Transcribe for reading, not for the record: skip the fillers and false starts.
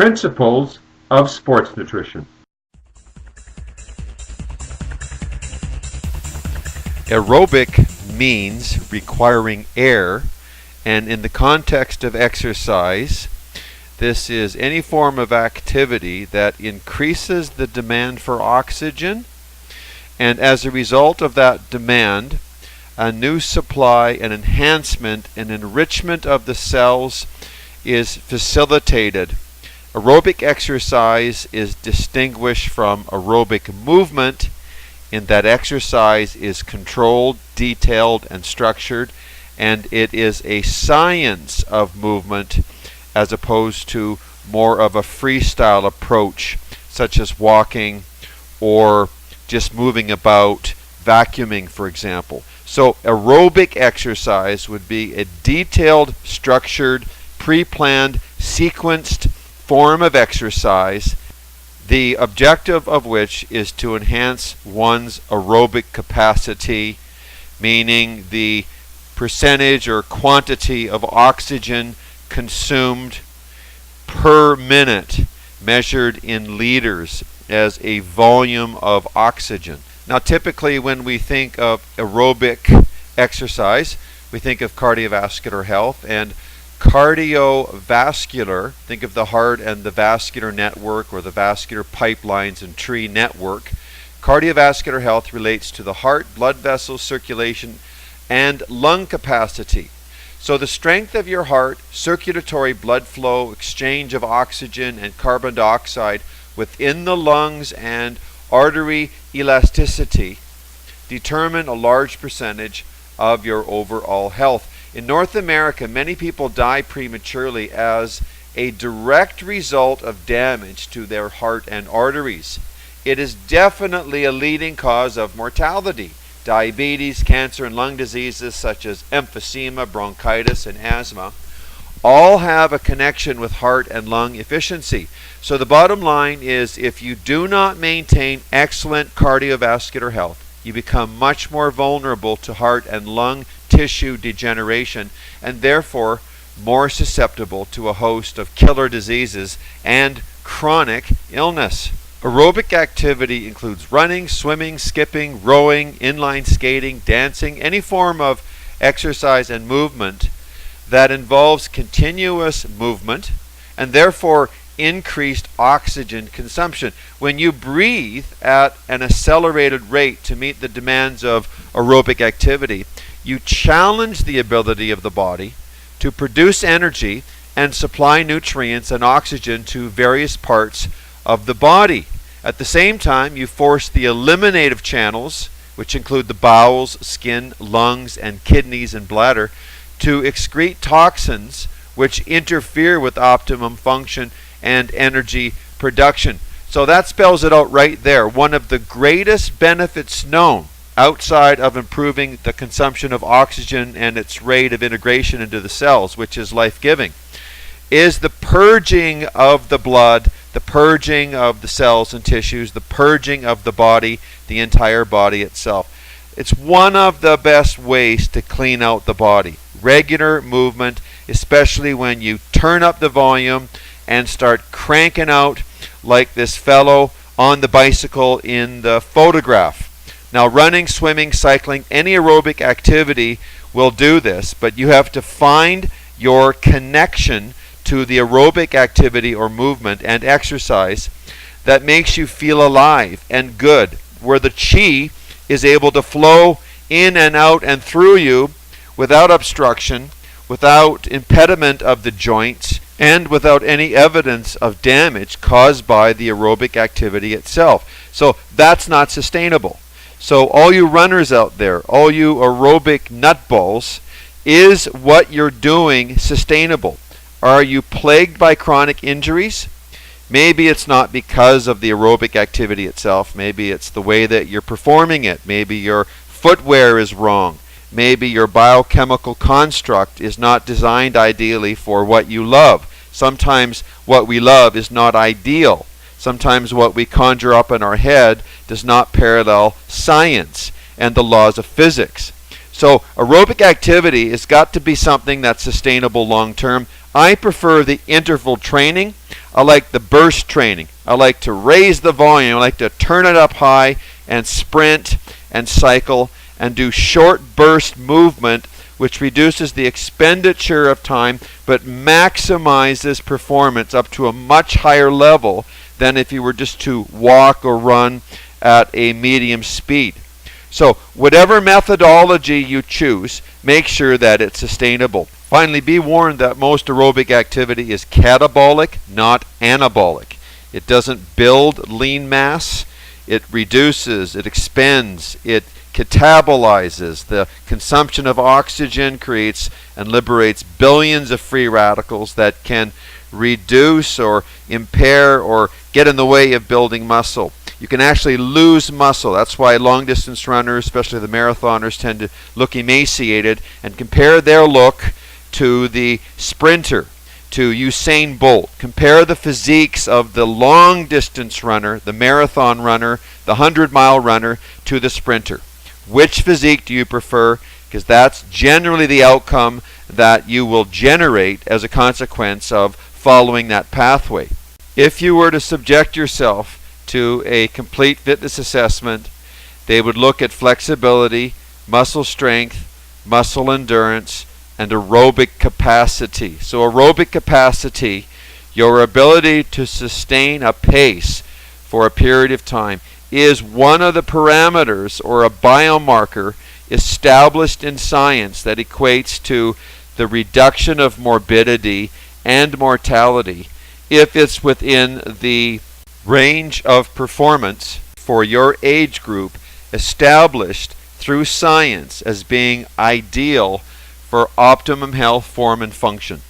Principles of sports nutrition. Aerobic means requiring air, and in the context of exercise, this is any form of activity that increases the demand for oxygen, and as a result of that demand, a new supply, an enhancement, an enrichment of the cells is facilitated. Aerobic exercise is distinguished from aerobic movement in that exercise is controlled, detailed, and structured, and it is a science of movement as opposed to more of a freestyle approach, such as walking or just moving about, vacuuming, for example. So aerobic exercise would be a detailed, structured, pre-planned, sequenced form of exercise, the objective of which is to enhance one's aerobic capacity, meaning the percentage or quantity of oxygen consumed per minute, measured in liters as a volume of oxygen. Now, typically when we think of aerobic exercise, we think of cardiovascular health, and cardiovascular, think of the heart and the vascular network or the vascular pipelines and tree network. Cardiovascular health relates to the heart, blood vessels, circulation, and lung capacity. So the strength of your heart, circulatory blood flow, exchange of oxygen and carbon dioxide within the lungs, and artery elasticity determine a large percentage of your overall health. In North America, many people die prematurely as a direct result of damage to their heart and arteries. It is definitely a leading cause of mortality. Diabetes, cancer, and lung diseases such as emphysema, bronchitis, and asthma all have a connection with heart and lung efficiency. So the bottom line is, if you do not maintain excellent cardiovascular health, you become much more vulnerable to heart and lung tissue degeneration, and therefore more susceptible to a host of killer diseases and chronic illness. Aerobic activity includes running, swimming, skipping, rowing, inline skating, dancing, any form of exercise and movement that involves continuous movement and therefore increased oxygen consumption. When you breathe at an accelerated rate to meet the demands of aerobic activity, you challenge the ability of the body to produce energy and supply nutrients and oxygen to various parts of the body. At the same time, you force the eliminative channels, which include the bowels, skin, lungs, and kidneys and bladder, to excrete toxins which interfere with optimum function and energy production. So that spells it out right there. One of the greatest benefits known outside of improving the consumption of oxygen and its rate of integration into the cells, which is life-giving, is the purging of the blood, the purging of the cells and tissues, the purging of the body, the entire body itself. It's one of the best ways to clean out the body. Regular movement, especially when you turn up the volume and start cranking out like this fellow on the bicycle in the photograph. Now, running, swimming, cycling, any aerobic activity will do this, but you have to find your connection to the aerobic activity or movement and exercise that makes you feel alive and good, where the chi is able to flow in and out and through you without obstruction, without impediment of the joints, and without any evidence of damage caused by the aerobic activity itself. So that's not sustainable. So all you runners out there, all you aerobic nutballs, is what you're doing sustainable? Are you plagued by chronic injuries? Maybe it's not because of the aerobic activity itself. Maybe it's the way that you're performing it. Maybe your footwear is wrong. Maybe your biochemical construct is not designed ideally for what you love. Sometimes what we love is not ideal. Sometimes what we conjure up in our head does not parallel science and the laws of physics. So aerobic activity has got to be something that's sustainable long term. I prefer the interval training. I like the burst training. I like to raise the volume. I like to turn it up high and sprint and cycle and do short burst movement, which reduces the expenditure of time but maximizes performance up to a much higher level than if you were just to walk or run at a medium speed. So whatever methodology you choose, make sure that it's sustainable. Finally, be warned that most aerobic activity is catabolic, not anabolic. It doesn't build lean mass. It reduces, it expends, it catabolizes. The consumption of oxygen creates and liberates billions of free radicals that can reduce or impair or get in the way of building muscle. You can actually lose muscle. That's why long distance runners, especially the marathoners, tend to look emaciated, and compare their look to the sprinter, to Usain Bolt. Compare the physiques of the long distance runner, the marathon runner, the 100-mile runner, to the sprinter. Which physique do you prefer? Because that's generally the outcome that you will generate as a consequence of following that pathway. If you were to subject yourself to a complete fitness assessment, they would look at flexibility, muscle strength, muscle endurance, and aerobic capacity. So aerobic capacity, your ability to sustain a pace for a period of time, is one of the parameters or a biomarker established in science that equates to the reduction of morbidity and mortality if it's within the range of performance for your age group established through science as being ideal for optimum health, form, and function.